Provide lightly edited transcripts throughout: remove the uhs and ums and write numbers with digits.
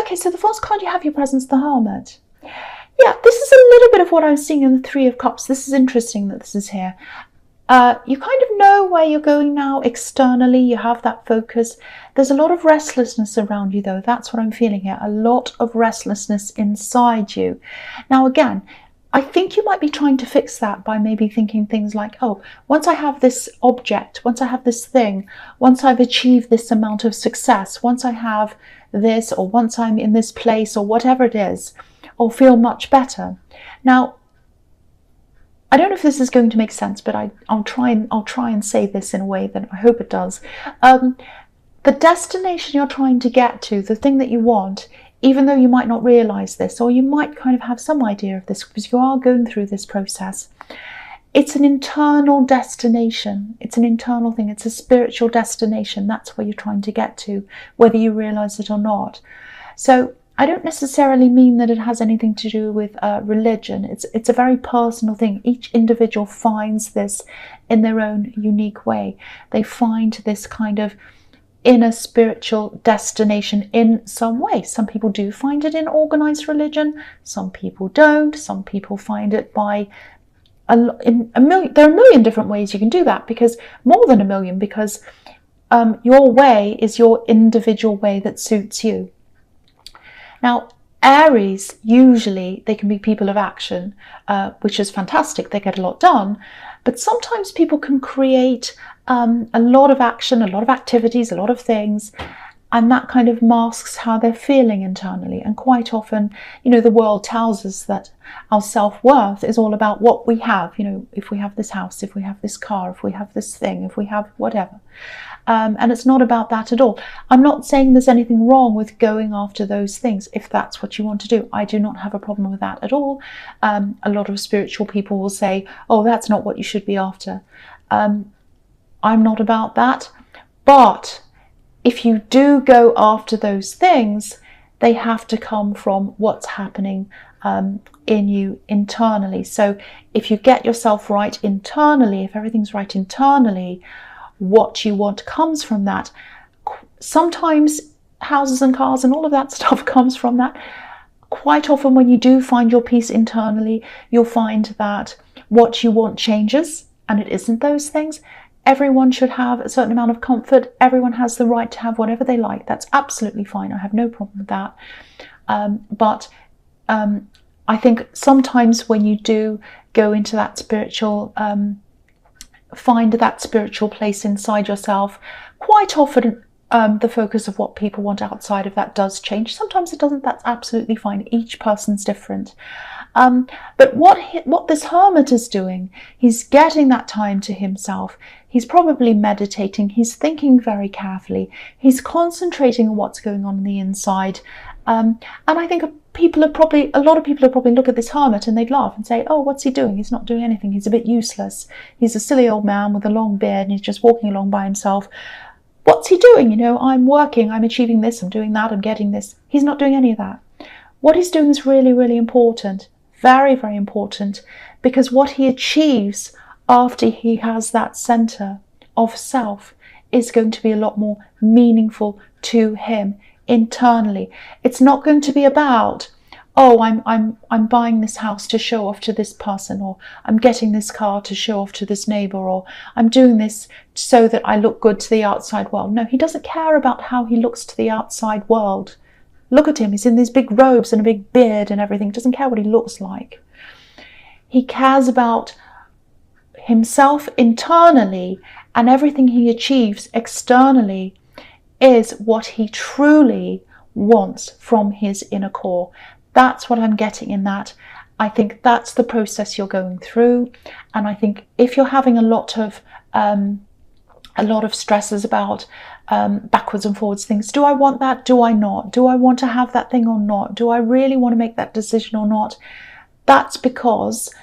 Okay, so the first card you have your presence, the Hermit. Yeah, this is a little bit of what I was seeing in the Three of Cups. This is interesting that this is here. You kind of know where you're going now externally. You have that focus. There's a lot of restlessness around you, though. That's what I'm feeling here. A lot of restlessness inside you. Now, again, I think you might be trying to fix that by maybe thinking things like, oh, once I have this object, once I have this thing, once I've achieved this amount of success, once I have this, or once I'm in this place, or whatever it is, I'll feel much better. Now, I don't know if this is going to make sense, but I'll try and say this in a way that I hope it does. The destination you're trying to get to, the thing that you want, even though you might not realize this, or you might kind of have some idea of this because you are going through this process, it's an internal destination. It's an internal thing. It's a spiritual destination. That's where you're trying to get to, whether you realize it or not. So I don't necessarily mean that it has anything to do with religion. It's a very personal thing. Each individual finds this in their own unique way. They find this kind of inner spiritual destination in some way. Some people do find it in organized religion. Some people don't. Some people find it by there are a million different ways you can do that, because more than a million, because your way is your individual way that suits you. Now, Aries, usually they can be people of action, which is fantastic. They get a lot done. But sometimes people can create a lot of action, a lot of activities, a lot of things, and that kind of masks how they're feeling internally. And quite often, you know, the world tells us that our self-worth is all about what we have. You know, if we have this house, if we have this car, if we have this thing, if we have whatever. And it's not about that at all. I'm not saying there's anything wrong with going after those things if that's what you want to do. I do not have a problem with that at all. A lot of spiritual people will say, oh, that's not what you should be after. I'm not about that. But if you do go after those things, they have to come from what's happening in you internally. So if you get yourself right internally, if everything's right internally, what you want comes from that. Sometimes houses and cars and all of that stuff comes from that. Quite often when you do find your peace internally, you'll find that what you want changes, and it isn't those things. Everyone should have a certain amount of comfort. Everyone has the right to have whatever they like. That's absolutely fine. I have no problem with that. But I think sometimes when you do go into that spiritual find that spiritual place inside yourself, quite often the focus of what people want outside of that does change. Sometimes it doesn't. That's absolutely fine. Each person's different. But what this hermit is doing, he's getting that time to himself. He's probably meditating. He's thinking very carefully. He's concentrating on what's going on the inside. And I think a lot of people are probably look at this hermit and they'd laugh and say, oh, what's he doing? He's not doing anything. He's a bit useless. He's a silly old man with a long beard and he's just walking along by himself. What's he doing? You know, I'm working, I'm achieving this, I'm doing that, I'm getting this. He's not doing any of that. What he's doing is really, really important. Very, very important. Because what he achieves after he has that center of self is going to be a lot more meaningful to him internally. It's not going to be about, oh, I'm buying this house to show off to this person, or I'm getting this car to show off to this neighbor, or I'm doing this so that I look good to the outside world. No, he doesn't care about how he looks to the outside world. Look at him. He's in these big robes and a big beard and everything. He doesn't care what he looks like. He cares about himself internally, and everything he achieves externally is what he truly wants from his inner core. That's what I'm getting in that. I think that's the process you're going through. And I think if you're having a lot of stresses about backwards and forwards things, do I want that? Do I not? Do I want to have that thing or not? Do I really want to make that decision or not? That's because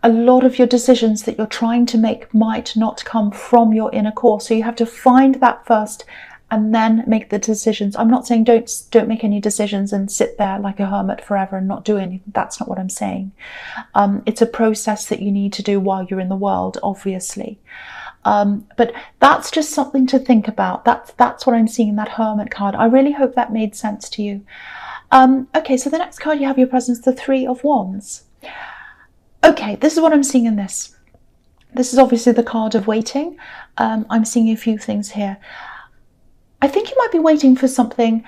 a lot of your decisions that you're trying to make might not come from your inner core. So you have to find that first and then make the decisions. I'm not saying don't make any decisions and sit there like a hermit forever and not do anything. That's not what I'm saying. It's a process that you need to do while you're in the world, obviously. But that's just something to think about. That's what I'm seeing in that Hermit card. I really hope that made sense to you. Okay, so the next card you have your presence, the Three of Wands. Okay, this is what I'm seeing in this. This is obviously the card of waiting. I'm seeing a few things here. I think you might be waiting for something.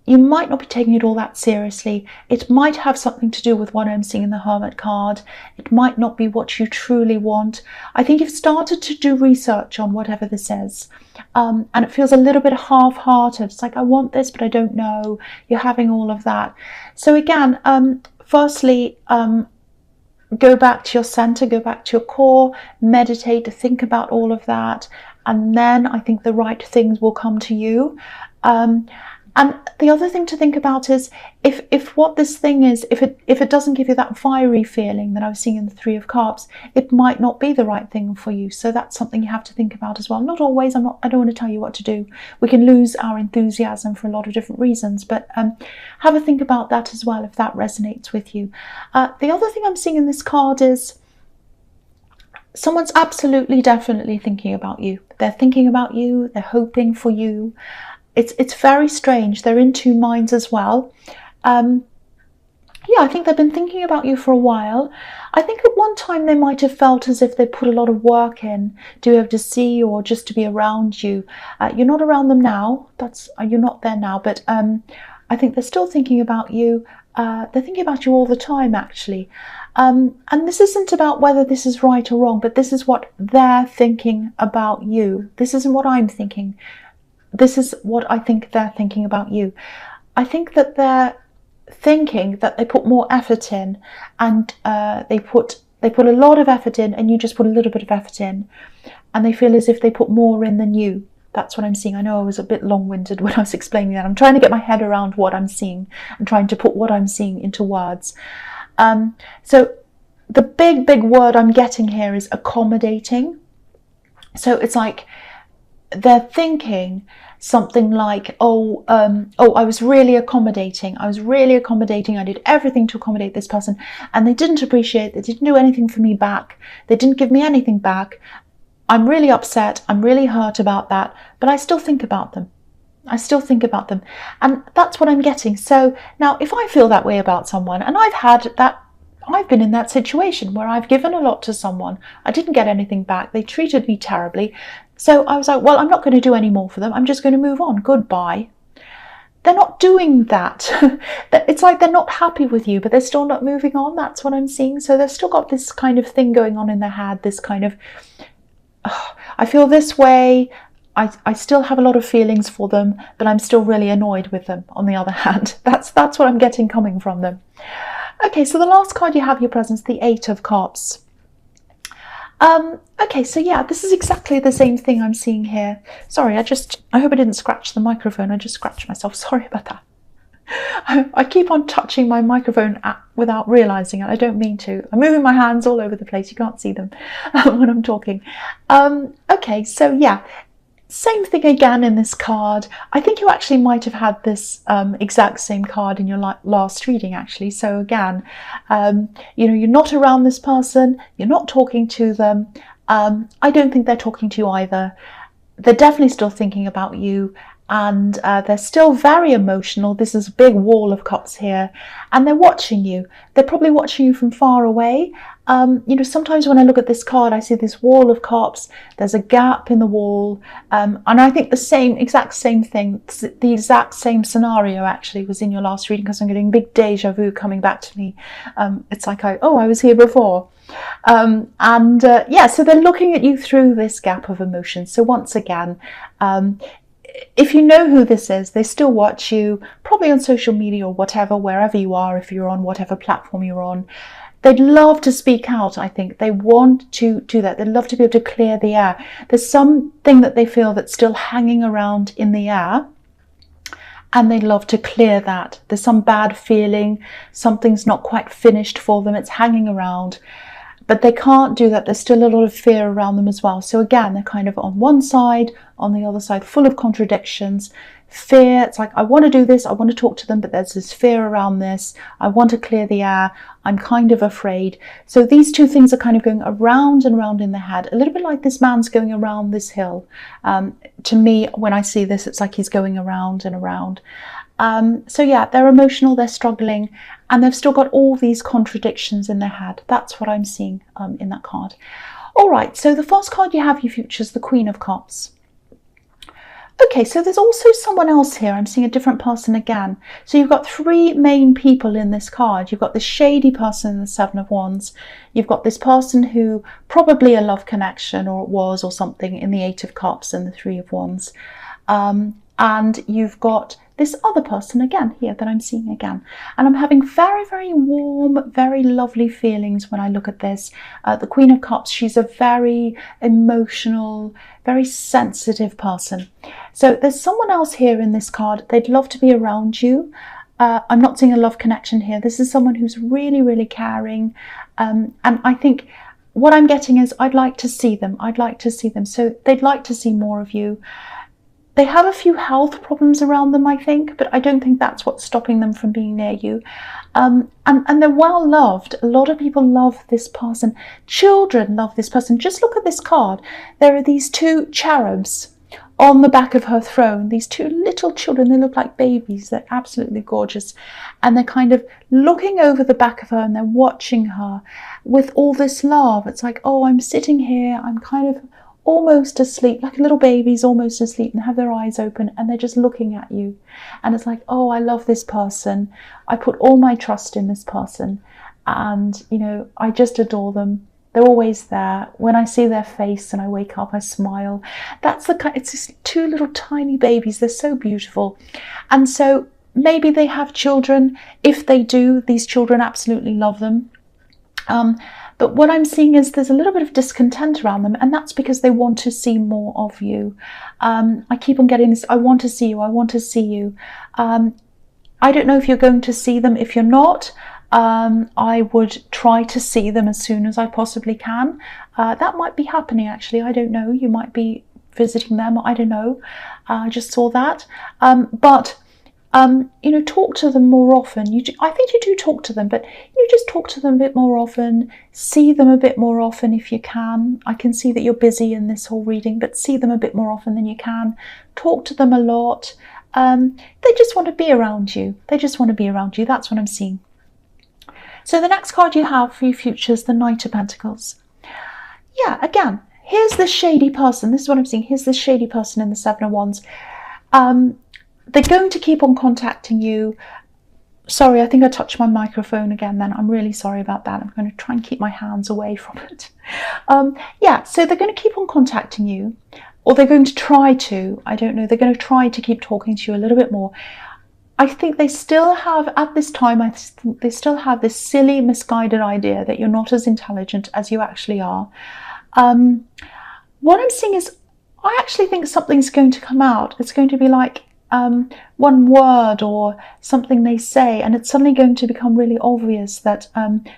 You might not be taking it all that seriously. It might have something to do with what I'm seeing in the Hermit card. It might not be what you truly want. I think you've started to do research on whatever this is. And it feels a little bit half-hearted. It's like, I want this, but I don't know. You're having all of that. So again, firstly, go back to your center, go back to your core, meditate, think about all of that. And then I think the right things will come to you. And the other thing to think about is if what this thing is, if it doesn't give you that fiery feeling that I was seeing in the Three of Cups, it might not be the right thing for you. So that's something you have to think about as well. Not always. I don't want to tell you what to do. We can lose our enthusiasm for a lot of different reasons, but have a think about that as well if that resonates with you. The other thing I'm seeing in this card is someone's absolutely, definitely thinking about you. They're thinking about you. They're hoping for you. It's very strange. They're in two minds as well. Yeah, I think they've been thinking about you for a while. I think at one time they might have felt as if they put a lot of work in to be able to see you or just to be around you. You're not around them now. You're not there now, but I think they're still thinking about you. They're thinking about you all the time, actually. And this isn't about whether this is right or wrong, but this is what they're thinking about you. This isn't what I'm thinking. This is what I think they're thinking about you. I think that they're thinking that they put more effort in, and they put a lot of effort in, and you just put a little bit of effort in, and they feel as if they put more in than you. That's what I'm seeing. I know I was a bit long-winded when I was explaining that. I'm trying to get my head around what I'm seeing and trying to put what I'm seeing into words. So the big word I'm getting here is accommodating. So it's like they're thinking something like, oh, I was really accommodating. I did everything to accommodate this person, and they didn't appreciate. They didn't do anything for me back. They didn't give me anything back. I'm really upset. I'm really hurt about that, but I still think about them. And that's what I'm getting. So now if I feel that way about someone, and I've been in that situation where I've given a lot to someone, I didn't get anything back, they treated me terribly. So I was like, well, I'm not going to do any more for them. I'm just going to move on. Goodbye. They're not doing that. It's like they're not happy with you, but they're still not moving on. That's what I'm seeing. So they've still got this kind of thing going on in their head, this kind of, I feel this way. I still have a lot of feelings for them, but I'm still really annoyed with them, on the other hand. That's what I'm getting coming from them. Okay, so the last card you have your presence, the Eight of Cups. Okay, so yeah, this is exactly the same thing I'm seeing here. Sorry, I hope I didn't scratch the microphone. I just scratched myself. Sorry about that. I keep on touching my microphone without realizing it. I don't mean to. I'm moving my hands all over the place. You can't see them when I'm talking. Okay, so yeah, same thing again in this card. I think you actually might have had this exact same card in your last reading, actually. So again, you're not around this person. You're not talking to them. I don't think they're talking to you either. They're definitely still thinking about you, and they're still very emotional. This is a big wall of cups here, and they're watching you. They're probably watching you from far away. Sometimes when I look at this card, I see this wall of cups. There's a gap in the wall, and I think the exact same thing, the exact same scenario actually was in your last reading, because I'm getting big deja vu coming back to me. It's like I was here before. Yeah, so they're looking at you through this gap of emotion. So once again, if you know who this is, they still watch you, probably on social media or whatever, wherever you are, if you're on whatever platform you're on. They'd love to speak out, I think. They want to do that. They'd love to be able to clear the air. There's something that they feel that's still hanging around in the air, and they'd love to clear that. There's some bad feeling, something's not quite finished for them, it's hanging around. But they can't do that. There's still a lot of fear around them as well. So again, they're kind of on one side, on the other side, full of contradictions. fear. It's like, I want to do this, I want to talk to them, but there's this fear around this. I want to clear the air. I'm kind of afraid. So these two things are kind of going around and around in the head, a little bit like this man's going around this hill. To me, when I see this, it's like he's going around and around. So yeah, they're emotional, they're struggling, and they've still got all these contradictions in their head. That's what I'm seeing in that card. All right, so the first card you have, your future, is the Queen of Cups. Okay, so there's also someone else here. I'm seeing a different person again. So you've got three main people in this card. You've got this shady person in the Seven of Wands. You've got this person who probably a love connection, or it was, or something, in the Eight of Cups and the Three of Wands. And you've got this other person again here that I'm seeing again. And I'm having very, very warm, very lovely feelings when I look at this. The Queen of Cups, she's a very emotional, very sensitive person. So there's someone else here in this card. They'd love to be around you. I'm not seeing a love connection here. This is someone who's really, really caring. And I think what I'm getting is I'd like to see them. I'd like to see them. So they'd like to see more of you. They have a few health problems around them, I think, but I don't think that's what's stopping them from being near you. And they're well loved. A lot of people love this person. Children love this person. Just look at this card. There are these two cherubs on the back of her throne. These two little children, they look like babies. They're absolutely gorgeous. And they're kind of looking over the back of her, and they're watching her with all this love. It's like, oh, I'm sitting here, I'm kind of almost asleep, like a little baby's almost asleep, and have their eyes open, and they're just looking at you. And it's like, oh, I love this person. I put all my trust in this person. And, you know, I just adore them. They're always there. When I see their face and I wake up, I smile. That's the kind, it's just two little tiny babies. They're so beautiful. And so maybe they have children. If they do, these children absolutely love them. But what I'm seeing is there's a little bit of discontent around them, and that's because they want to see more of you. I keep on getting this, I want to see you, I want to see you. I don't know if you're going to see them. If you're not, I would try to see them as soon as I possibly can. That might be happening, actually. I don't know. You might be visiting them. I don't know. I just saw that. You know, talk to them more often. I think you do talk to them, but you just talk to them a bit more often. See them a bit more often if you can. I can see that you're busy in this whole reading, but see them a bit more often than you can. Talk to them a lot. They just want to be around you. They just want to be around you. That's what I'm seeing. So the next card you have for your future is the Knight of Pentacles. Yeah, again, here's this shady person. This is what I'm seeing. Here's this shady person in the Seven of Wands. They're going to keep on contacting you. Sorry, I think I touched my microphone again then. I'm really sorry about that. I'm going to try and keep my hands away from it. Yeah, so they're going to keep on contacting you, or they're going to try to. I don't know. They're going to try to keep talking to you a little bit more. I think they still have, at this time, I think they still have this silly, misguided idea that you're not as intelligent as you actually are. What I'm seeing is, I actually think something's going to come out. It's going to be like, one word or something they say, and it's suddenly going to become really obvious that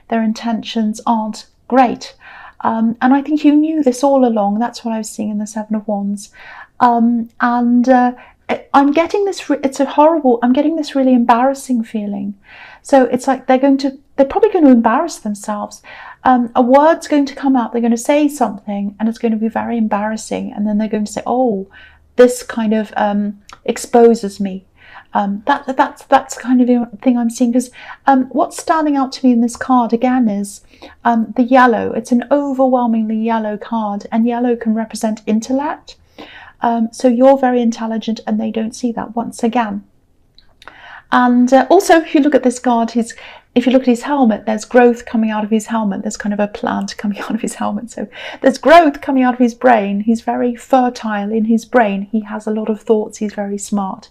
their intentions aren't great. And I think you knew this all along. That's what I was seeing in the Seven of Wands. I'm getting this, I'm getting this really embarrassing feeling. So it's like they're probably going to embarrass themselves. A word's going to come out, they're going to say something, and it's going to be very embarrassing. And then they're going to say, oh, this kind of exposes me. That's kind of the thing I'm seeing, because what's standing out to me in this card again is the yellow. It's an overwhelmingly yellow card, and yellow can represent intellect. So you're very intelligent, and they don't see that once again. And also, if you look at this card, if you look at his helmet, there's growth coming out of his helmet. There's kind of a plant coming out of his helmet. So there's growth coming out of his brain. He's very fertile in his brain. He has a lot of thoughts. He's very smart.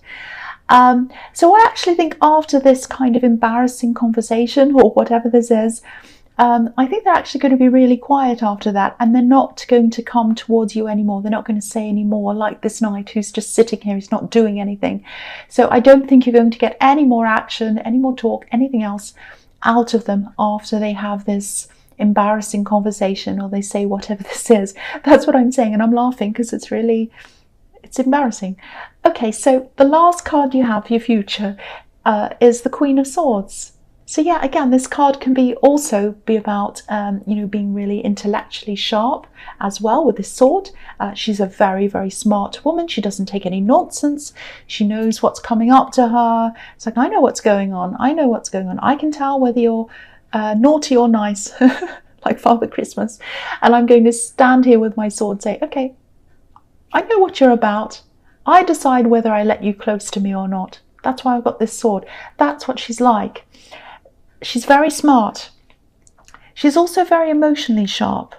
So I actually think after this kind of embarrassing conversation, or whatever this is, I think they're actually going to be really quiet after that, and they're not going to come towards you anymore. They're not going to say any more, like this knight who's just sitting here, he's not doing anything. So I don't think you're going to get any more action, any more talk, anything else out of them after they have this embarrassing conversation, or they say whatever this is. That's what I'm saying, and I'm laughing because it's embarrassing. Okay, so the last card you have for your future is the Queen of Swords. So yeah, again, this card can also be about being really intellectually sharp as well with this sword. She's a very, very smart woman. She doesn't take any nonsense. She knows what's coming up to her. It's like, I know what's going on. I know what's going on. I can tell whether you're naughty or nice, like Father Christmas. And I'm going to stand here with my sword and say, okay, I know what you're about. I decide whether I let you close to me or not. That's why I've got this sword. That's what she's like. She's very smart. She's also very emotionally sharp.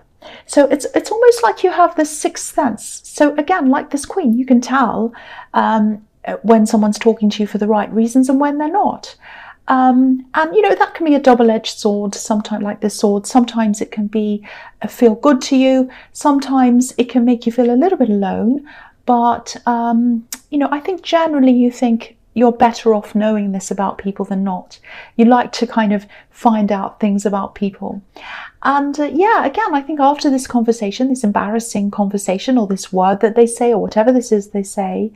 So it's almost like you have this sixth sense. So again, like this queen, you can tell when someone's talking to you for the right reasons and when they're not. And that can be a double-edged sword. Sometimes, like this sword, sometimes it can be feel good to you. Sometimes it can make you feel a little bit alone. But I think generally you think you're better off knowing this about people than not. You like to kind of find out things about people. And again, I think after this conversation, this embarrassing conversation, or this word that they say, or whatever this is they say,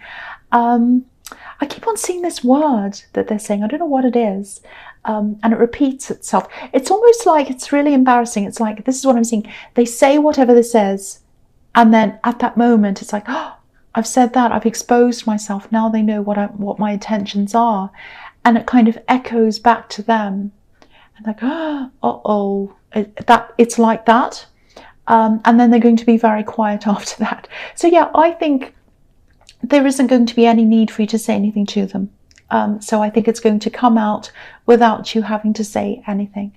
I keep on seeing this word that they're saying. I don't know what it is. And it repeats itself. It's almost like it's really embarrassing. It's like, this is what I'm seeing. They say whatever this is. And then at that moment, it's like, oh, I've said that, I've exposed myself. Now they know what my intentions are. And it kind of echoes back to them. And like, uh-oh, it's like that. And then they're going to be very quiet after that. So yeah, I think there isn't going to be any need for you to say anything to them. So I think it's going to come out without you having to say anything.